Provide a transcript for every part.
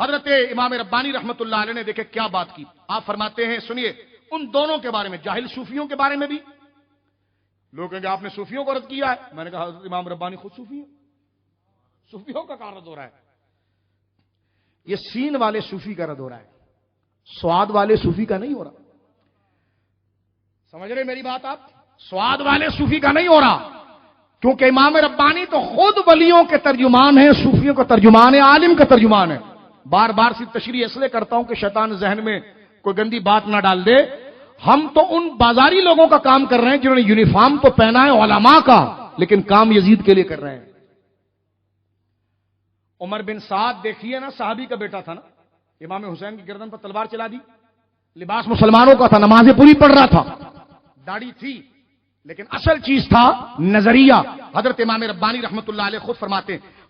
حضرت امام ربانی رحمت اللہ علیہ نے دیکھے کیا بات کی. آپ فرماتے ہیں سنیے ان دونوں کے بارے میں, جاہل صوفیوں کے بارے میں بھی. لوگ کہیں گے آپ نے صوفیوں کو رد کیا ہے. میں نے کہا حضرت امام ربانی خود صوفی ہیں, صوفیوں کا کہاں رد ہو رہا ہے؟ یہ سین والے صوفی کا رد ہو رہا ہے, سواد والے صوفی کا نہیں ہو رہا. سمجھ رہے میری بات آپ؟ سواد والے صوفی کا نہیں ہو رہا, کیونکہ امام ربانی تو خود ولیوں کے ترجمان ہیں, صوفیوں کا ترجمان ہے, عالم کا ترجمان ہے. بار بار سے تشریح اس لیے کرتا ہوں کہ شیطان ذہن میں کوئی گندی بات نہ ڈال دے. ہم تو ان بازاری لوگوں کا کام کر رہے ہیں جنہوں نے یونیفارم تو پہنا ہے علماء کا, لیکن کام یزید کے لیے کر رہے ہیں. عمر بن سعد دیکھیے نا, صحابی کا بیٹا تھا نا, امام حسین کی گردن پر تلوار چلا دی. لباس مسلمانوں کا تھا, نمازیں پوری پڑھ رہا تھا, داڑھی تھی, لیکن اصل چیز تھا نظریہ. حضرت امام ربانی رحمت اللہ علیہ خود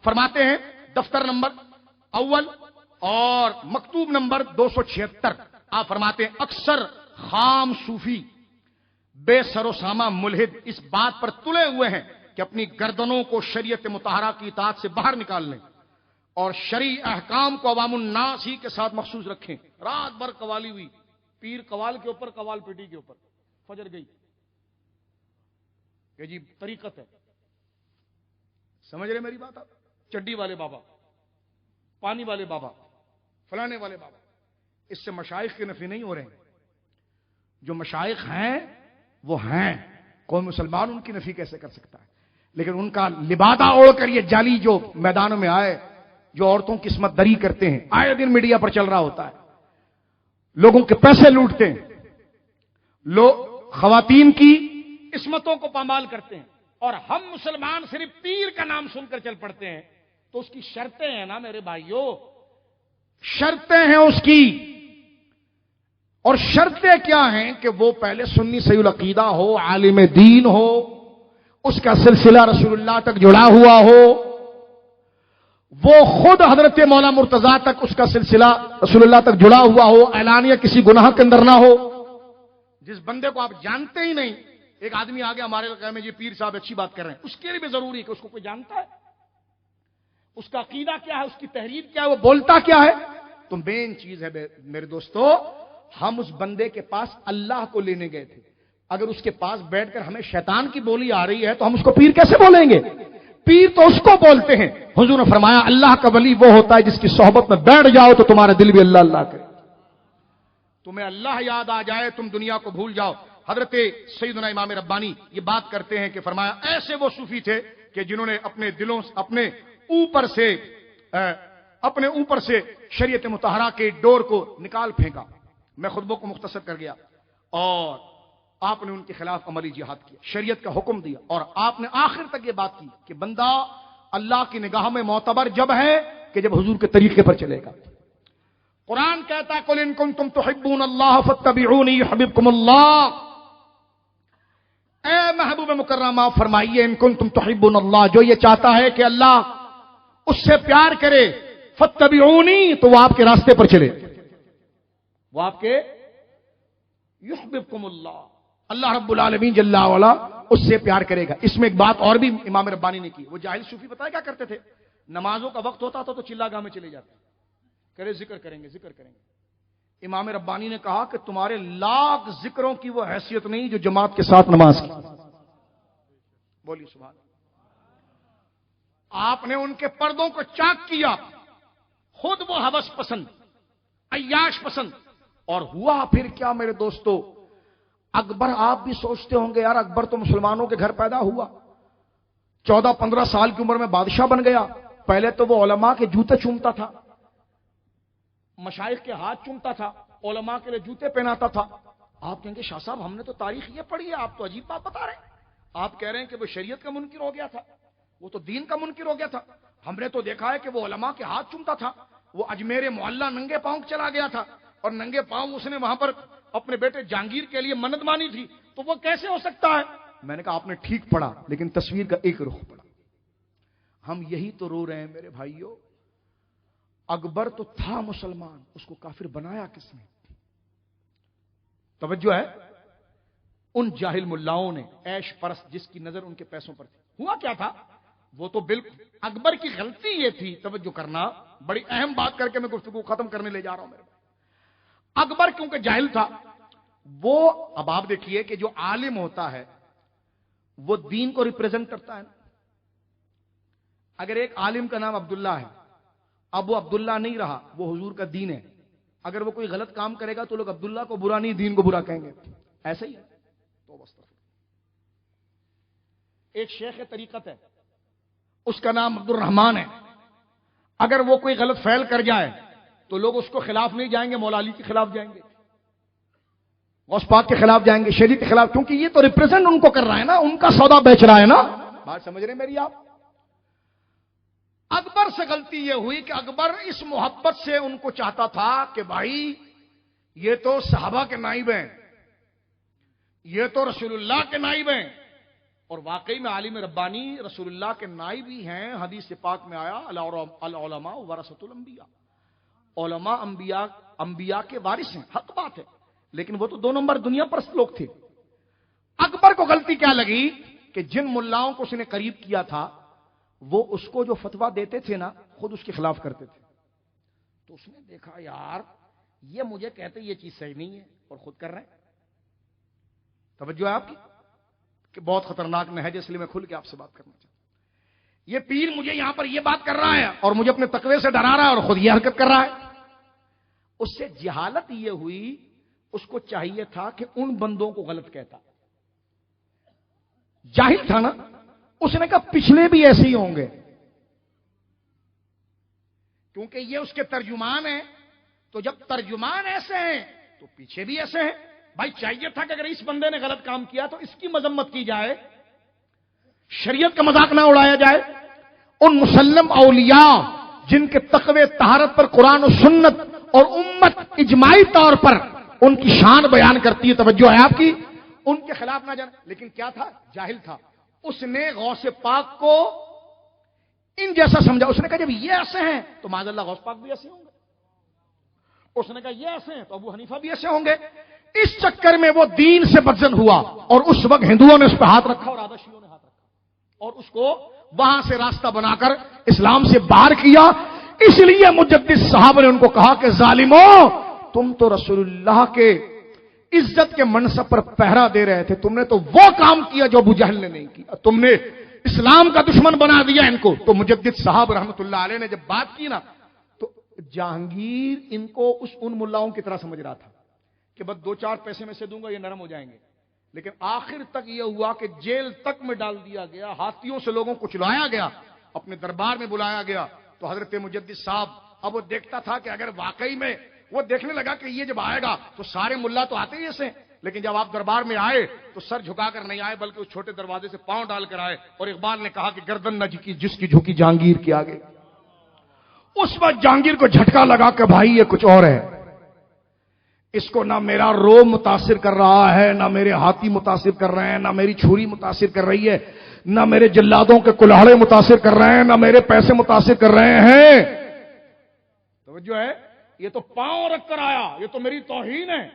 فرماتے ہیں دفتر نمبر اول اور مکتوب نمبر 276. آپ فرماتے ہیں اکثر خام صوفی بے سر و سامہ ملحد اس بات پر تلے ہوئے ہیں کہ اپنی گردنوں کو شریعت مطہرہ کی اطاعت سے باہر نکال لیں اور شرعی احکام کو عوام الناس ہی کے ساتھ مخصوص رکھیں. رات بھر قوالی ہوئی, پیر قوال کے اوپر, قوال پیٹی کے اوپر, فجر گئی کہ جی طریقت ہے. سمجھ رہے میری بات آپ؟ چڈی والے بابا, پانی والے بابا, فلانے والے بابا. اس سے مشائخ کے نفی نہیں ہو رہے ہیں. جو مشائخ ہیں وہ ہیں, کوئی مسلمان ان کی نفی کیسے کر سکتا ہے؟ لیکن ان کا لبادہ اوڑھ کر یہ جعلی جو میدانوں میں آئے, جو عورتوں کی عصمت دری کرتے ہیں, آئے دن میڈیا پر چل رہا ہوتا ہے, لوگوں کے پیسے لوٹتے ہیں, لوگ خواتین کی عصمتوں کو پامال کرتے ہیں, اور ہم مسلمان صرف پیر کا نام سن کر چل پڑتے ہیں. تو اس کی شرطیں ہیں نا میرے بھائیوں, شرطیں ہیں اس کی. اور شرطیں کیا ہیں کہ وہ پہلے سنی صحیح العقیدہ ہو, عالم دین ہو, اس کا سلسلہ رسول اللہ تک جڑا ہوا ہو, وہ خود حضرت مولا مرتضیٰ تک اس کا سلسلہ رسول اللہ تک جڑا ہوا ہو, اعلانیہ کسی گناہ کے اندر نہ ہو. جس بندے کو آپ جانتے ہی نہیں, ایک آدمی آگے ہمارے علاقے میں, جی پیر صاحب اچھی بات کر رہے ہیں, اس کے لیے بھی ضروری ہے کہ اس کو کوئی جانتا ہے, اس کا عقیدہ کیا ہے, اس کی تحریر کیا ہے, وہ بولتا کیا ہے. تو مین چیز ہے میرے دوستو, ہم اس بندے کے پاس اللہ کو لینے گئے تھے. اگر اس کے پاس بیٹھ کر ہمیں شیطان کی بولی آ رہی ہے تو ہم اس کو پیر کیسے بولیں گے؟ پیر تو اس کو بولتے ہیں. حضور نے فرمایا اللہ کا ولی وہ ہوتا ہے جس کی صحبت میں بیٹھ جاؤ تو تمہارا دل بھی اللہ اللہ کرے, تمہیں اللہ یاد آ جائے, تم دنیا کو بھول جاؤ. حضرت سیدنا امام ربانی یہ بات کرتے ہیں کہ فرمایا ایسے وہ صوفی تھے کہ جنہوں نے اپنے دلوں اپنے اوپر سے شریعت مطہرہ کے ڈور کو نکال پھینکا. میں خطبوں کو مختصر کر گیا, اور آپ نے ان کے خلاف عملی جہاد کیا, شریعت کا حکم دیا, اور آپ نے آخر تک یہ بات کی کہ بندہ اللہ کی نگاہ میں معتبر جب ہے کہ جب حضور کے طریقے پر چلے گا. قرآن کہتا ہے قل ان کنتم تحبون اللہ فاتبعونی یحببکم اللہ. اے محبوب مکرمہ فرمائیے ان کنتم تحبون اللہ, جو یہ چاہتا ہے کہ اللہ اس سے پیار کرے, فاتبعونی تو وہ آپ کے راستے پر چلے, وہ آپ کے یحببکم اللہ, اللہ رب العالمین جل وعلا اس سے پیار کرے گا. اس میں ایک بات اور بھی امام ربانی نے کی. وہ جاہل صوفی پتہ ہے کیا کرتے تھے؟ نمازوں کا وقت ہوتا تھا تو چلا گاہ میں چلے جاتے, کرے ذکر کریں گے. امام ربانی نے کہا کہ تمہارے لاکھ ذکروں کی وہ حیثیت نہیں جو جماعت کے ساتھ نماز کی. بولی سبحان اللہ. آپ نے ان کے پردوں کو چاک کیا, خود وہ ہوس پسند, عیاش پسند. اور ہوا پھر کیا میرے دوستو, اکبر, آپ بھی سوچتے ہوں گے یار اکبر تو مسلمانوں کے گھر پیدا ہوا, 14-15 سال کی عمر میں بادشاہ بن گیا. پہلے تو وہ علماء کے جوتے چومتا تھا, مشائخ کے ہاتھ چومتا تھا, علماء کے لیے جوتے پہناتا تھا. آپ کہیں گے شاہ صاحب ہم نے تو تاریخ یہ پڑھی ہے, آپ تو عجیب بات بتا رہے ہیں. آپ کہہ رہے ہیں کہ وہ شریعت کا منکر ہو گیا تھا, وہ تو دین کا منکر ہو گیا تھا. ہم نے تو دیکھا ہے کہ وہ علماء کے ہاتھ چومتا تھا. وہ اجمیر معلیٰ ننگے پاؤں چلا گیا تھا, اور ننگے پاؤں اس نے وہاں پر اپنے بیٹے جہانگیر کے لیے منت مانی تھی. تو وہ کیسے ہو سکتا ہے؟ میں نے کہا آپ نے ٹھیک پڑھا, لیکن تصویر کا ایک رخ پڑھا. ہم یہی تو رو رہے ہیں میرے بھائیوں. اکبر تو تھا مسلمان, اس کو کافر بنایا کس نے؟ توجہ ہے, ان جاہل ملاؤں نے, عیش پرست جس کی نظر ان کے پیسوں پر تھی. ہوا کیا تھا؟ وہ تو بالکل اکبر کی غلطی یہ تھی, توجہ کرنا, بڑی اہم بات کر کے میں گفتگو ختم کرنے لے جا رہا ہوں میرے بھائی. اکبر کیونکہ جاہل تھا وہ، اب آپ دیکھیے کہ جو عالم ہوتا ہے وہ دین کو ریپریزنٹ کرتا ہے. اگر ایک عالم کا نام عبداللہ ہے، اب وہ عبداللہ نہیں رہا، وہ حضور کا دین ہے. اگر وہ کوئی غلط کام کرے گا تو لوگ عبداللہ کو برا نہیں، دین کو برا کہیں گے. ایسا ہی ہے. تو بس ایک شیخ طریقت ہے، اس کا نام عبد الرحمان ہے. اگر وہ کوئی غلط فعل کر جائے تو لوگ اس کو خلاف نہیں جائیں گے، مولا علی کے خلاف جائیں گے، غوث پاک کے خلاف جائیں گے، شریعت کے خلاف، کیونکہ یہ تو ریپریزنٹ ان کو کر رہا ہے نا، ان کا سودا بیچ رہا ہے نا. بات سمجھ رہے ہیں میری آپ؟ اکبر سے غلطی یہ ہوئی کہ اکبر اس محبت سے ان کو چاہتا تھا کہ بھائی یہ تو صحابہ کے نائب ہیں، یہ تو رسول اللہ کے نائب ہیں. اور واقعی میں عالم ربانی رسول اللہ کے نائب ہی ہیں. حدیث پاک میں آیا العلماء ورثۃ الانبیاء، علماء انبیاء کے وارث ہیں. حق بات ہے، لیکن وہ تو 2 نمبر دنیا پرست لوگ تھے. اکبر کو غلطی کیا لگی کہ جن ملاؤں کو اس نے قریب کیا تھا وہ اس کو جو فتویٰ دیتے تھے نا خود اس کے خلاف کرتے تھے. تو اس نے دیکھا یار یہ مجھے کہتے یہ چیز صحیح نہیں ہے اور خود کر رہے ہیں. توجہ ہے آپ کی کہ بہت خطرناک نہج ہے، اس لیے میں کھل کے آپ سے بات کرنا چاہتا ہوں. یہ پیر مجھے یہاں پر یہ بات کر رہا ہے اور مجھے اپنے تقوی سے ڈرا رہا ہے اور خود یہ حرکت کر رہا ہے. اس سے جہالت یہ ہوئی، اس کو چاہیے تھا کہ ان بندوں کو غلط کہتا. جاہل تھا نا، اس نے کہا پچھلے بھی ایسے ہی ہوں گے، کیونکہ یہ اس کے ترجمان ہیں. تو جب ترجمان ایسے ہیں تو پیچھے بھی ایسے ہیں. بھائی چاہیے تھا کہ اگر اس بندے نے غلط کام کیا تو اس کی مذمت کی جائے، شریعت کا مذاق نہ اڑایا جائے. ان مسلم اولیاء جن کے تقوی طہارت پر قرآن و سنت اور امت اجماعی طور پر ان کی شان بیان کرتی ہے، توجہ ہے آپ کی، ان کے خلاف نہ جانا. لیکن کیا تھا؟ جاہل تھا. اس نے غوث پاک کو ان جیسا سمجھا. اس نے کہا جب یہ ایسے ہیں تو معاذ اللہ غوث پاک بھی ایسے ہوں گے. اس نے کہا یہ ایسے ہیں تو ابو حنیفہ بھی ایسے ہوں گے. اس چکر میں وہ دین سے بدزن ہوا اور اس وقت ہندوؤں نے اس پہ ہاتھ رکھا اور آدھا شیعوں نے ہاتھ رکھا اور اس کو وہاں سے راستہ بنا کر اسلام سے باہر کیا. اس لیے مجدد صاحب نے ان کو کہا کہ ظالموں، تم تو رسول اللہ کے عزت کے منصب پر پہرا دے رہے تھے، تم نے تو وہ کام کیا جو ابو جہل نے نہیں کیا، تم نے اسلام کا دشمن بنا دیا ان کو. تو مجدد صاحب رحمت اللہ علیہ نے جب بات کی نا تو جہانگیر ان کو ان ملاؤں کی طرح سمجھ رہا تھا کہ بس 2-4 پیسے میں سے دوں گا یہ نرم ہو جائیں گے. لیکن آخر تک یہ ہوا کہ جیل تک میں ڈال دیا گیا، ہاتھیوں سے لوگوں کو چلایا گیا، اپنے دربار میں بلایا گیا. تو حضرت مجدد صاحب اب وہ دیکھتا تھا کہ اگر واقعی میں وہ دیکھنے لگا کہ یہ جب آئے گا تو سارے ملا تو آتے ہی ایسے، لیکن جب آپ دربار میں آئے تو سر جھکا کر نہیں آئے بلکہ اس چھوٹے دروازے سے پاؤں ڈال کر آئے. اور اقبال نے کہا کہ گردن نہ جھکی جس کی جھکی جہانگیر کے آگے. اس وقت جہانگیر کو جھٹکا لگا کہ بھائی یہ کچھ اور ہے، اس کو نہ میرا رو متاثر کر رہا ہے، نہ میرے ہاتھی متاثر کر رہے ہیں، نہ میری چھری متاثر کر رہی ہے، نہ میرے جلادوں کے کلاڑے متاثر کر رہے ہیں، نہ میرے پیسے متاثر کر رہے ہیں. توجہ ہے، یہ تو پاؤں رکھ کر آیا، یہ تو میری توہین ہے.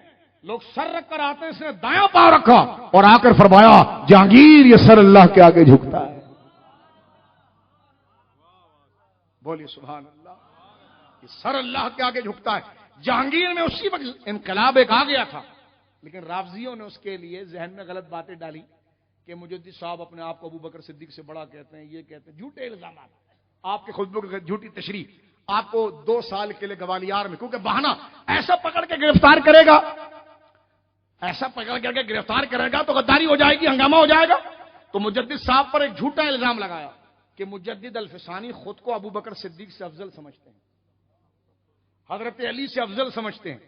لوگ سر رکھ کر آتے ہیں، اس نے دایاں پاؤں رکھا اور آ کر فرمایا جہانگیر یہ سر اللہ کے آگے جھکتا ہے. بولیے سبحان اللہ. یہ سر اللہ کے آگے جھکتا ہے. جہانگیر میں اسی وقت انقلاب ایک آ گیا تھا، لیکن رافضیوں نے اس کے لیے ذہن میں غلط باتیں ڈالی کہ مجدد صاحب اپنے آپ کو ابو بکر صدیق سے بڑا کہتے ہیں، یہ کہتے ہیں، جھوٹے الزامات، آپ کے خطبوں کی جھوٹی تشریح. آپ کو 2 سال کے لیے گوالیار میں، کیونکہ بہانہ ایسا پکڑ کے گرفتار کرے گا، ایسا پکڑ کر کے گرفتار کرے گا تو غداری ہو جائے گی، ہنگامہ ہو جائے گا. تو مجدد صاحب پر ایک جھوٹا الزام لگایا کہ مجدد الفسانی خود کو ابو بکر صدیق سے افضل سمجھتے ہیں، حضرت علی سے افضل سمجھتے ہیں.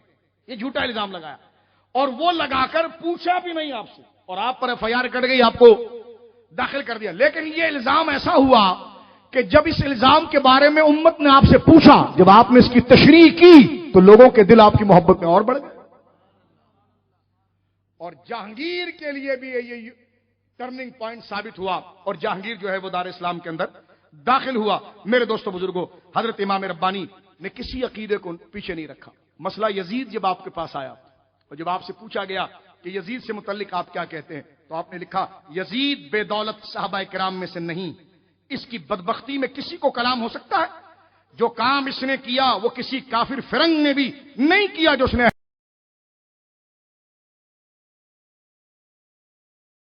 یہ جھوٹا الزام لگایا اور وہ لگا کر پوچھا بھی نہیں آپ سے، اور آپ پر FIR کٹ گئی، آپ کو داخل کر دیا. لیکن یہ الزام ایسا ہوا کہ جب اس الزام کے بارے میں امت نے آپ سے پوچھا، جب آپ نے اس کی تشریح کی تو لوگوں کے دل آپ کی محبت میں اور بڑھ گئے. اور جہانگیر کے لیے بھی یہ ٹرننگ پوائنٹ ثابت ہوا اور جہانگیر جو ہے وہ دار اسلام کے اندر داخل ہوا. میرے دوستو بزرگوں، حضرت امام ربانی نے کسی عقیدے کو پیچھے نہیں رکھا. مسئلہ یزید جب آپ کے پاس آیا اور جب آپ سے پوچھا گیا کہ یزید سے متعلق آپ کیا کہتے ہیں، تو آپ نے لکھا یزید بے دولت صحابہ کرام میں سے نہیں، اس کی بدبختی میں کسی کو کلام ہو سکتا ہے؟ جو کام اس نے کیا وہ کسی کافر فرنگ نے بھی نہیں کیا جو اس نے